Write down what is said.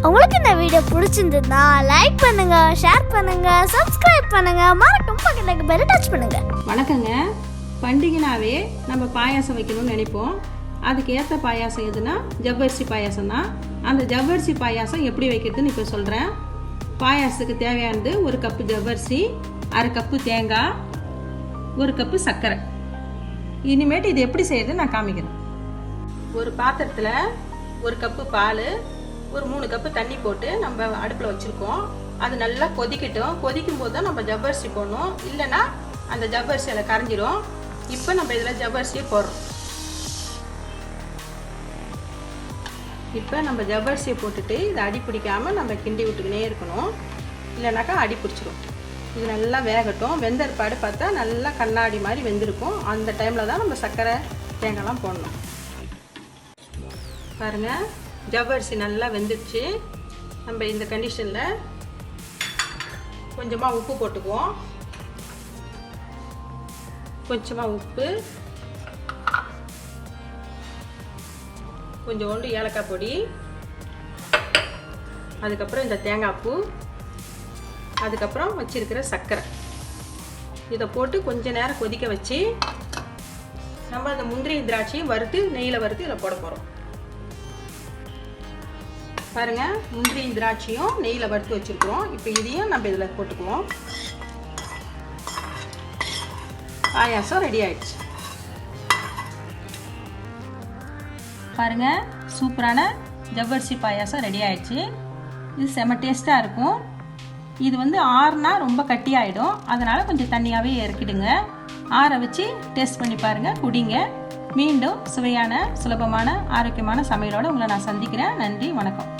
உங்களுக்கு இந்த வீடியோ பிடிச்சிருந்தா லைக் பண்ணுங்க, ஷேர் பண்ணுங்க, சப்ஸ்கிரைப் பண்ணுங்க, மறக்காம பக்கத்துல பெல் டச் பண்ணுங்க. வணக்கங்க. பண்டிகைனாவே நம்ம பாயாசம் வைக்கணும்னு நினைப்போம். அதுக்கு ஏற்ற பாயாசம் எதுனா ஜவ்வரிசி பாயாசம் தான். அந்த ஜவ்வரிசி பாயாசம் எப்படி வைக்கிறதுன்னு இப்போ சொல்கிறேன். பாயாசத்துக்கு தேவையானது 1 கப்பு ஜவ்வரிசி, 1/2 கப்பு தேங்காய், 1 கப்பு சர்க்கரை. இனிமேட்டு இது எப்படி செய்யறதுன்னு நான் காமிக்கிறேன். ஒரு பாத்திரத்தில் 1 கப்பு பால், ஒரு 3 கப்பு தண்ணி போட்டு நம்ம அடுப்பில் வச்சுருக்கோம். அது நல்லா கொதிக்கட்டும். கொதிக்கும் போது தான் நம்ம ஜவ்வரிசி போடணும், இல்லைன்னா அந்த ஜவ்வரிசி அதில் கரைஞ்சிரும். இப்போ நம்ம இதில் ஜவ்வரிசியை போடுறோம். இப்போ நம்ம ஜவ்வரிசியை போட்டுட்டு இதை அடி பிடிக்காமல் நம்ம கிண்டி விட்டுக்கினே இருக்கணும், இல்லைனாக்கா அடி பிடிச்சிரும். இது நல்லா வேகட்டும். வெந்தற்பாடு பார்த்தா நல்லா கண்ணாடி மாதிரி வெந்திருக்கும். அந்த டைமில் தான் நம்ம சர்க்கரை தேங்காய்லாம் போடணும். பாருங்கள், ஜவ்வரிசி நல்லா வெந்துடுச்சு. நம்ம இந்த கண்டிஷனில் கொஞ்சமாக உப்பு போட்டுக்குவோம். கொஞ்சமாக உப்பு, கொஞ்சோண்டு ஏலக்காய் பொடி, அதுக்கப்புறம் இந்த தேங்காய் பூ, அதுக்கப்புறம் வச்சிருக்கிற சர்க்கரை. இதை போட்டு கொஞ்ச நேரம் கொதிக்க வச்சு நம்ம அந்த முந்திரி திராட்சையும் வறுத்து நெய்யில் வறுத்து இதில் போட போகிறோம். பாருங்கள், முந்திரி திராட்சையும் நெய்யில் வறுத்து வச்சுருக்குறோம். இப்போ இதையும் நம்ம இதில் போட்டுக்குவோம். பாயாசம் ரெடி ஆயிடுச்சு. பாருங்கள், சூப்பரான ஜவ்வரிசி பாயாசம் ரெடி ஆயிடுச்சு. இது செம டேஸ்ட்டாக இருக்கும். இது ஆறுனா ரொம்ப கட்டி ஆகிடும். அதனால் கொஞ்சம் தண்ணியாகவே இறக்கிடுங்க. ஆற வச்சு டேஸ்ட் பண்ணி பாருங்கள், குடிங்க. மீண்டும் சுவையான, சுலபமான, ஆரோக்கியமான சமையலோடு உங்களை நான் சந்திக்கிறேன். நன்றி, வணக்கம்.